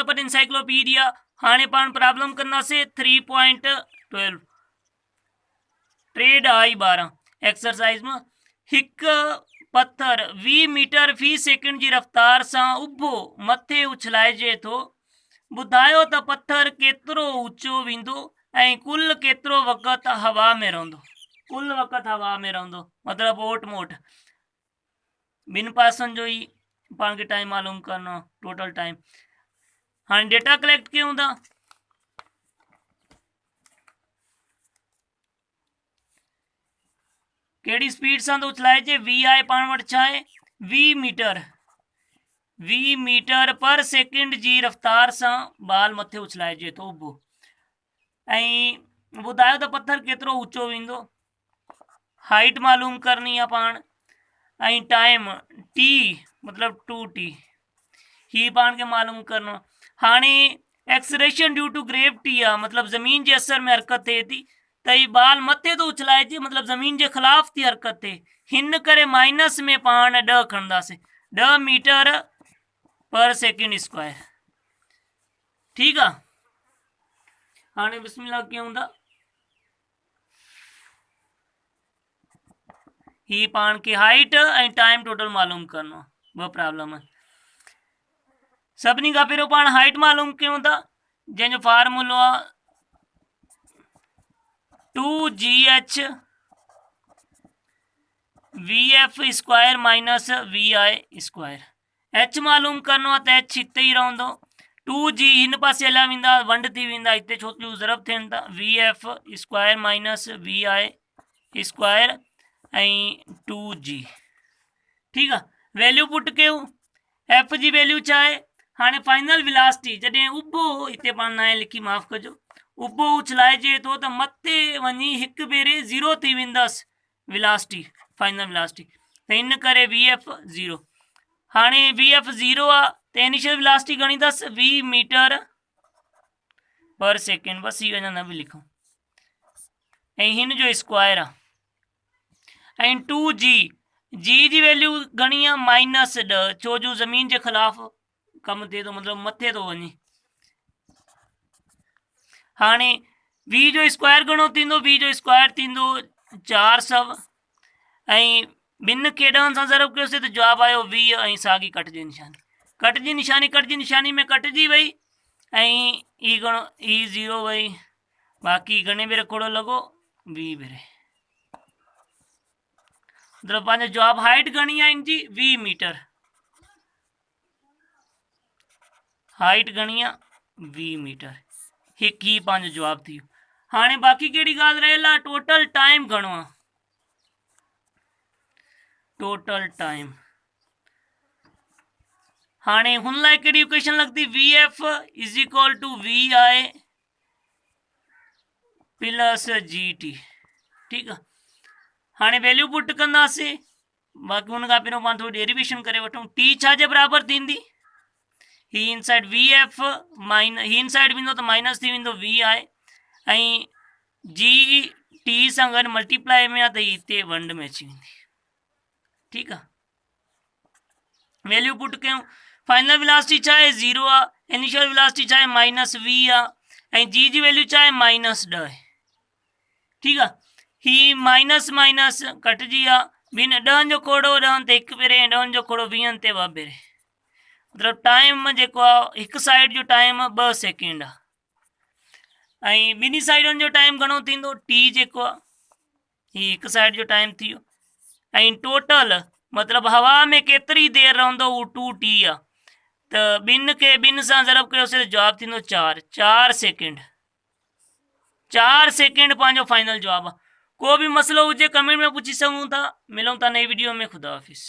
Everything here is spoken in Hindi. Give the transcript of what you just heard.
पर इंसाइक्लोपीडिया। हाणे पाण प्रॉब्लम कंदासीं 3.12 ट्रेड आई 12 एक्सरसाइज में हिक पत्थर 20 मीटर फी सेकंड की रफ्तार से उभो मथे उछलाइजे तो बुधायो त पत्थर केतरो ऊंचो वेंदो ऐं कुल केतरो वक़्त हवा में रहंदो। कुल वक़्त हवा में रहंदो मतलब ओट मोट बिन पासन जो ही पान के टाइम मालूम करना टोटल टाइम। हाँ डेटा कलेक्ट क्यों था केड़ी स्पीड से तो उछलाए जे वी आई पान वट छाए 20 मीटर पर सेकंड जी रफ्तार से बाल मथे उछलाए जे तो उभो ऐं बुधायो तो पत्थर केतरो ऊंचो वेंदो। हाइट मालूम करनी है पान ऐं टाइम टी मतलब 2t ही पान के मालूम करना। हाणे एक्सलेरेशन ड्यू टू ग्रेविटी आ मतलब जमीन के असर में हरकत थे थी त ही बाल मथे तो उछलाए थी मतलब जमीन के खिलाफ थी हरकत थे हिन करे माइनस में पान 10 खणंदासीं 10 मीटर पर सेकंड स्क्वायर। ठीक है हाणे बिस्मिल्लाह क्यों था ही पान की हाइट एंड टाइम टोटल मालूम करना वो प्रॉब्लम है। सभी का पहिरों पान हाइट मालूम क्यों था जैसे फार्मूलो आ 2gh vf square minus vi square h मालूम करनो तो h इते ही रहंदो 2g इन पासे हलिया वेंदा वंड थी वेंदा इते छोकिरियूं ज़रब थियनि था vf square minus vi square ऐं 2g। ठीक है वैल्यू पुट कयूं f जी वैल्यू चाहे हाँ फाइनल विलासिटी जैसे उभो इतने पान ना लिखी माफ़ कजो उभो उछलाइजे तो मथे वही एक भेरे 0 थी वेंदस विलासिटी फाइनल विलासिटी तो इन करे vf 0। हाँ vf 0 आ तो इनिशियल विलासिटी घणी अथस 20 मीटर पर सेकेंड बस ये अञा न भी लिखूं ऐं हिन जो स्क्वायर आ ऐं 2g जी जी वैल्यू घणी आ -10 छो जो ज़मीन के खिलाफ कम थे तो मतलब मथे तो वही। हाँ वी जो स्क्वायर घणो थींदो वी जो स्क्वायर थींदो 400 ऐं ॿिनि केॾनि सां ज़रब कयोसीं तो जवाब आयो 20 ऐं साॻी कटजी निशानी में कटजी वही ऐं ई घणो ई 0 वही बाक़ी घणे भेरे खोड़ो लॻो 20 भेरे मतलब पंहिंजो जवाब हाइट घणी आहे इनजी 20 मीटर हाइट घणी आहे 20 मीटर हिकु ही पंहिंजो जवाब थी वियो। हाणे बाक़ी कहिड़ी ॻाल्हि रहियल आहे टोटल टाइम घणो आहे टोटल टाइम। हाँ हुन लाइ कहिड़ी इक्वेशन लगती vf is equal to vi plus gt। ठीक है हाँ वैल्यू पुट कंदासीं बाक़ी हुन खां पहिरियों पाण थोड़ी डेरिवेशन करे वठूं t छाजे बराबर थींदी ही इनसाइड vf माइनस ही इनसाइड वेंदो तो माइनस थी वेंदो vi ऐं g t सां गॾु मल्टीप्लाई में आहे त हिते वंड में अची वेंदी। ठीक है वैल्यू पुट कयूं फाइनल विलासिटी चाहे 0 आ इनिशियल विलासिटी चाहे -v आ ऐं g जी वैल्यू चाहे -10 है। ठीक है ही माइनस माइनस कटजी आ बिन 10 जो खोड़ो 10 ते 1 भेरे 10 जो खोड़ो 20 ते 2 भेरे मतलब टाइम जेको आहे हिकु साइड जो टाइम 2 सेकेंड आहे ऐं ॿिन्ही साइडनि जो टाइम घणो थींदो t जेको आहे ही हिकु साइड जो टाइम थी वियो ऐं टोटल मतलब हवा में केतरी देर रहंदो वो 2t आ तो ॿिनि सां ज़रब कयोसीं जवाब थींदो 4 सेकेंड 4 सेकेंड पंहिंजो फाइनल जवाब आहे। को भी मसलो हुजे कमेंट में पूछी सघूं था मिलूं था नई वीडियो में खुदा हाफिज़।